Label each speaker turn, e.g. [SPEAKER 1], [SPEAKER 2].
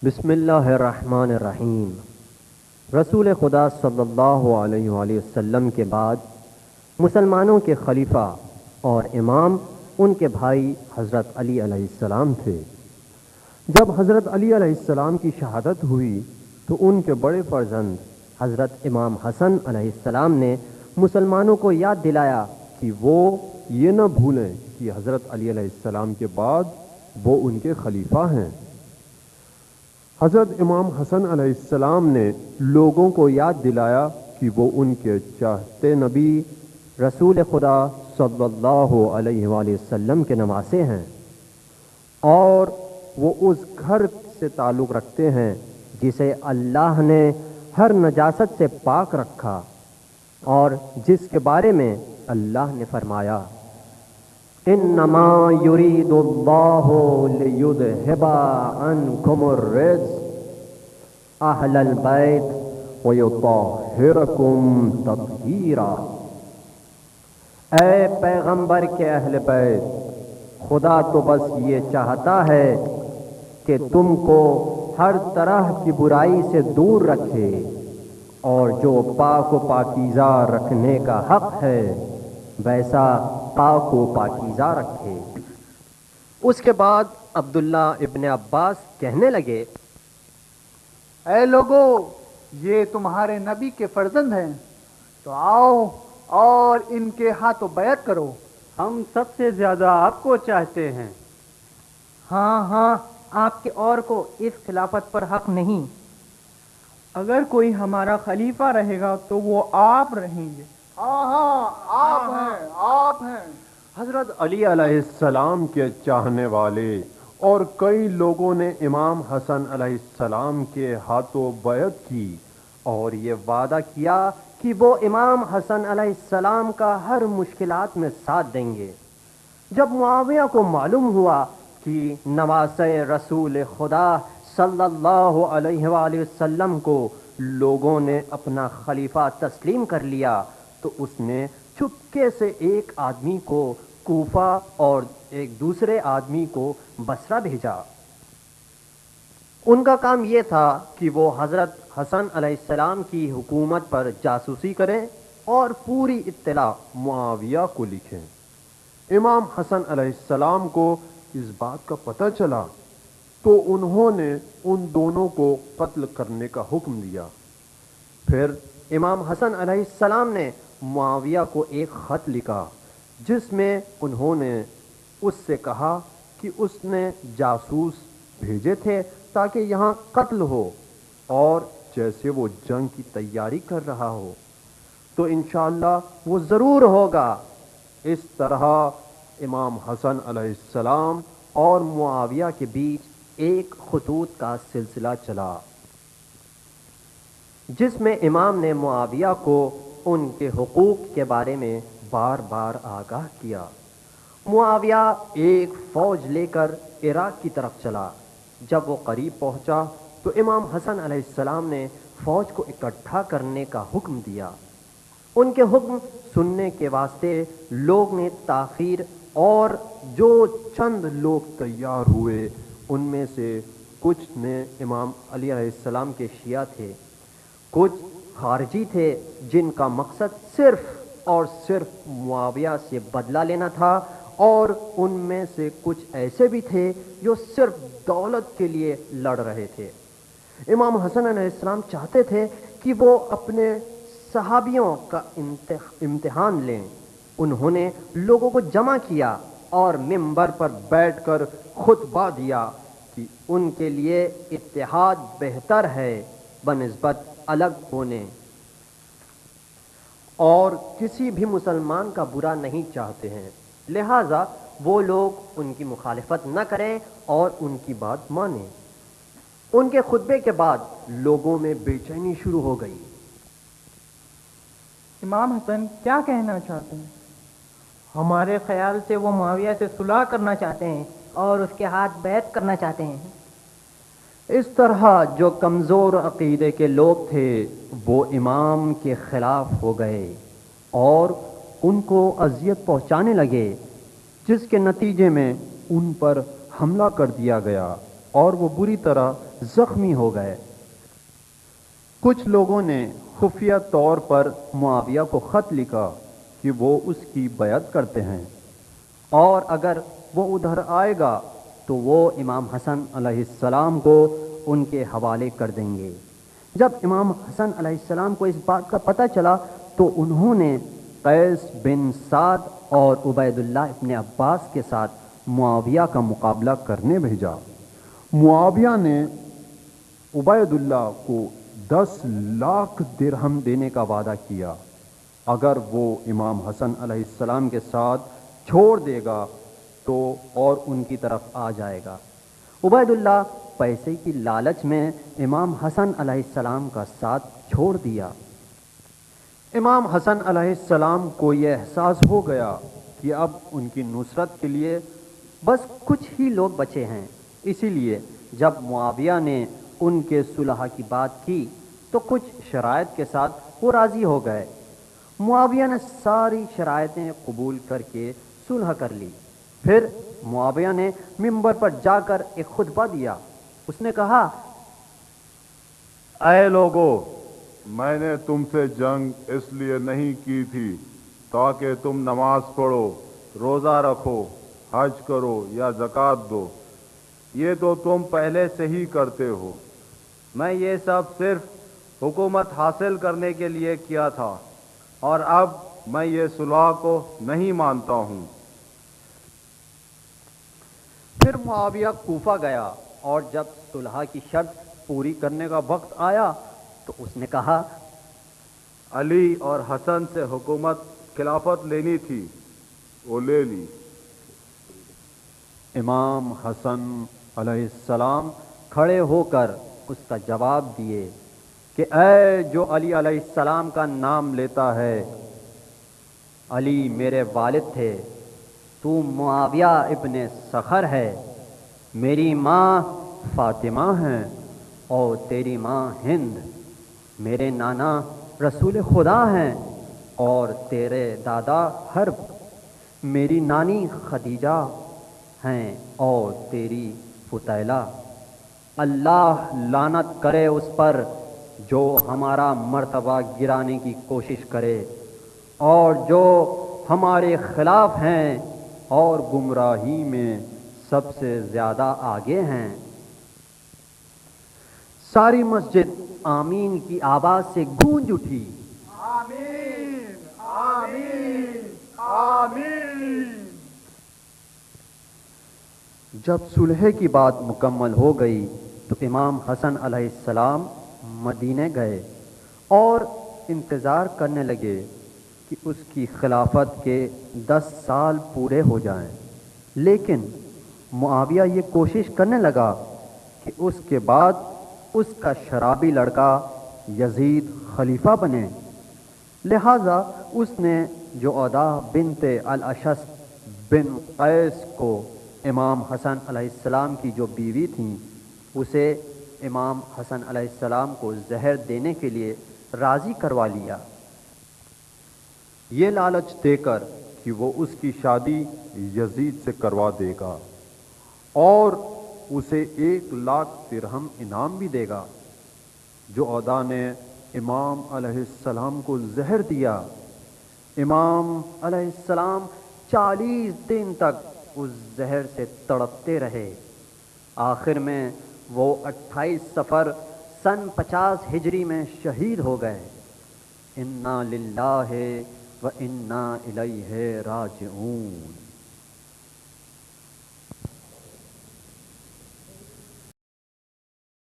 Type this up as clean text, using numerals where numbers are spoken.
[SPEAKER 1] بسم اللہ الرحمن الرحیم۔ رسول خدا صلی اللہ علیہ وآلہ وسلم کے بعد مسلمانوں کے خلیفہ اور امام ان کے بھائی حضرت علی علیہ السلام تھے۔ جب حضرت علی علیہ السلام کی شہادت ہوئی تو ان کے بڑے فرزند حضرت امام حسن علیہ السلام نے مسلمانوں کو یاد دلایا کہ وہ یہ نہ بھولیں کہ حضرت علی علیہ السلام کے بعد وہ ان کے خلیفہ ہیں۔ حضرت امام حسن علیہ السلام نے لوگوں کو یاد دلایا کہ وہ ان کے چاہتے نبی رسول خدا صلی اللہ علیہ وآلہ وسلم کے نواسے ہیں اور وہ اس گھر سے تعلق رکھتے ہیں جسے اللہ نے ہر نجاست سے پاک رکھا اور جس کے بارے میں اللہ نے فرمایا انما یرید اللہ لیذھب عنکم الرجس اہل البیت ویطہرکم تطہیرا۔ اے پیغمبر کے اہل بیت، خدا تو بس یہ چاہتا ہے کہ تم کو ہر طرح کی برائی سے دور رکھے اور جو پاک و پاکیزہ رکھنے کا حق ہے ویسا پاک و پاکیزہ رکھے۔ اس کے بعد عبداللہ ابن عباس کہنے لگے،
[SPEAKER 2] اے لوگو، یہ تمہارے نبی کے فرزند ہیں، تو آؤ اور ان کے ہاتھوں بیعت کرو۔
[SPEAKER 3] ہم سب سے زیادہ آپ کو چاہتے ہیں۔
[SPEAKER 4] ہاں، آپ کے اور کو اس خلافت پر حق نہیں۔
[SPEAKER 5] اگر کوئی ہمارا خلیفہ رہے گا تو وہ آپ رہیں گے۔
[SPEAKER 2] ہاں آپ ہیں۔
[SPEAKER 6] حضرت علی علیہ السلام کے چاہنے والے اور کئی لوگوں نے امام حسن علیہ السلام کے ہاتھوں بیعت کی
[SPEAKER 1] اور یہ وعدہ کیا کہ وہ امام حسن علیہ السلام کا ہر مشکلات میں ساتھ دیں گے۔ جب معاویہ کو معلوم ہوا کہ نواسے رسول خدا صلی اللہ علیہ وآلہ وسلم کو لوگوں نے اپنا خلیفہ تسلیم کر لیا تو اس نے چپکے سے ایک آدمی کو کوفہ اور ایک دوسرے آدمی کو بصرہ بھیجا۔ ان کا کام یہ تھا کہ وہ حضرت حسن علیہ السلام کی حکومت پر جاسوسی کریں اور پوری اطلاع
[SPEAKER 6] معاویہ کو لکھیں۔ امام حسن علیہ السلام کو اس بات کا پتہ چلا تو انہوں نے ان دونوں کو قتل کرنے کا حکم دیا۔
[SPEAKER 1] پھر امام حسن علیہ السلام نے معاویہ کو ایک خط لکھا جس میں انہوں نے اس سے کہا کہ اس نے جاسوس بھیجے تھے تاکہ یہاں قتل ہو اور جیسے وہ جنگ کی تیاری کر رہا ہو تو انشاءاللہ وہ ضرور ہوگا۔ اس طرح امام حسن علیہ السلام اور معاویہ کے بیچ ایک خطوط کا سلسلہ چلا جس میں امام نے معاویہ کو ان کے حقوق کے بارے میں بار بار آگاہ کیا۔ معاویہ ایک فوج لے کر عراق کی طرف چلا۔ جب وہ قریب پہنچا تو امام حسن علیہ السلام نے فوج کو اکٹھا کرنے کا حکم دیا۔ ان کے حکم سننے کے واسطے لوگ نے تاخیر اور جو چند لوگ تیار ہوئے ان میں سے کچھ نے امام علی علیہ السلام کے شیعہ تھے، کچھ خارجی تھے جن کا مقصد صرف اور صرف معاویہ سے بدلہ لینا تھا، اور ان میں سے کچھ ایسے بھی تھے جو صرف دولت کے لیے لڑ رہے تھے۔ امام حسن علیہ السلام چاہتے تھے کہ وہ اپنے صحابیوں کا امتحان لیں۔ انہوں نے لوگوں کو جمع کیا اور منبر پر بیٹھ کر خطبہ دیا کہ ان کے لیے اتحاد بہتر ہے بنسبت الگ ہونے، اور کسی بھی مسلمان کا برا نہیں چاہتے ہیں، لہٰذا وہ لوگ ان کی مخالفت نہ کریں اور ان کی بات مانیں۔ ان کے خطبے کے بعد لوگوں میں بے چینی شروع ہو گئی۔
[SPEAKER 5] امام حسن کیا کہنا چاہتے ہیں؟
[SPEAKER 4] ہمارے خیال سے وہ معاویہ سے صلح کرنا چاہتے ہیں اور اس کے ہاتھ بیعت کرنا چاہتے ہیں۔
[SPEAKER 1] اس طرح جو کمزور عقیدے کے لوگ تھے وہ امام کے خلاف ہو گئے اور ان کو اذیت پہنچانے لگے، جس کے نتیجے میں ان پر حملہ کر دیا گیا اور وہ بری طرح زخمی ہو گئے۔ کچھ لوگوں نے خفیہ طور پر معاویہ کو خط لکھا کہ وہ اس کی بیعت کرتے ہیں اور اگر وہ ادھر آئے گا تو وہ امام حسن علیہ السلام کو ان کے حوالے کر دیں گے۔ جب امام حسن علیہ السلام کو اس بات کا پتہ چلا تو انہوں نے قیس بن سعد اور عبید اللہ ابن عباس کے ساتھ معاویہ کا مقابلہ کرنے بھیجا۔
[SPEAKER 6] معاویہ نے عبید اللہ کو 10 لاکھ درہم دینے کا وعدہ کیا اگر وہ امام حسن علیہ السلام کے ساتھ چھوڑ دے گا تو اور ان کی طرف آ جائے گا۔ عبید اللہ پیسے کی لالچ میں امام حسن علیہ السلام کا ساتھ چھوڑ دیا۔ امام حسن علیہ السلام کو یہ احساس ہو گیا کہ اب ان کی نصرت کے لیے بس کچھ ہی لوگ بچے ہیں، اسی لیے جب معاویہ نے ان کے صلح کی بات کی تو کچھ شرائط کے ساتھ وہ راضی ہو گئے۔ معاویہ نے ساری شرائطیں قبول کر کے صلح کر لی۔ پھر معاویہ نے منبر پر جا کر ایک خطبہ دیا۔ اس نے کہا،
[SPEAKER 7] اے لوگو، میں نے تم سے جنگ اس لیے نہیں کی تھی تاکہ تم نماز پڑھو، روزہ رکھو، حج کرو یا زکوٰۃ دو، یہ تو تم پہلے سے ہی کرتے ہو۔ میں یہ سب صرف حکومت حاصل کرنے کے لیے کیا تھا اور اب میں یہ صلح کو نہیں مانتا ہوں۔
[SPEAKER 1] پھر معاویہ کوفہ گیا اور جب صلح کی شرط پوری کرنے کا وقت آیا تو اس نے کہا،
[SPEAKER 7] علی اور حسن سے حکومت خلافت لینی تھی، وہ لے لی۔
[SPEAKER 1] امام حسن علیہ السلام کھڑے ہو کر اس کا جواب دیے کہ اے جو علی علیہ السلام کا نام لیتا ہے، علی میرے والد تھے، تو معاویہ ابن سخر ہے، میری ماں فاطمہ ہے اور تیری ماں ہند، میرے نانا رسول خدا ہیں اور تیرے دادا حرب، میری نانی خدیجہ ہیں اور تیری فتیلہ۔ اللہ لعنت کرے اس پر جو ہمارا مرتبہ گرانے کی کوشش کرے اور جو ہمارے خلاف ہیں اور گمراہی میں سب سے زیادہ آگے ہیں۔ ساری مسجد آمین کی آواز سے گونج اٹھی۔
[SPEAKER 2] آمین آمین آمین۔
[SPEAKER 1] جب صلح کی بات مکمل ہو گئی تو امام حسن علیہ السلام مدینے گئے اور انتظار کرنے لگے کہ اس کی خلافت کے 10 سال پورے ہو جائیں، لیکن معاویہ یہ کوشش کرنے لگا کہ اس کے بعد اس کا شرابی لڑکا یزید خلیفہ بنے، لہٰذا اس نے جعدہ بنت الاشس بن قیس کو امام حسن علیہ السلام کی جو بیوی تھیں اسے امام حسن علیہ السلام کو زہر دینے کے لیے راضی کروا لیا، یہ لالچ دے کر کہ وہ اس کی شادی یزید سے کروا دے گا اور اسے 1 لاکھ درہم انعام بھی دے گا۔ جعدہ نے امام علیہ السلام کو زہر دیا۔ امام علیہ السلام 40 دن تک اس زہر سے تڑپتے رہے۔ آخر میں وہ 28 صفر سن 50 ہجری میں شہید ہو گئے۔ انا للہ و انا الیہ راجعون۔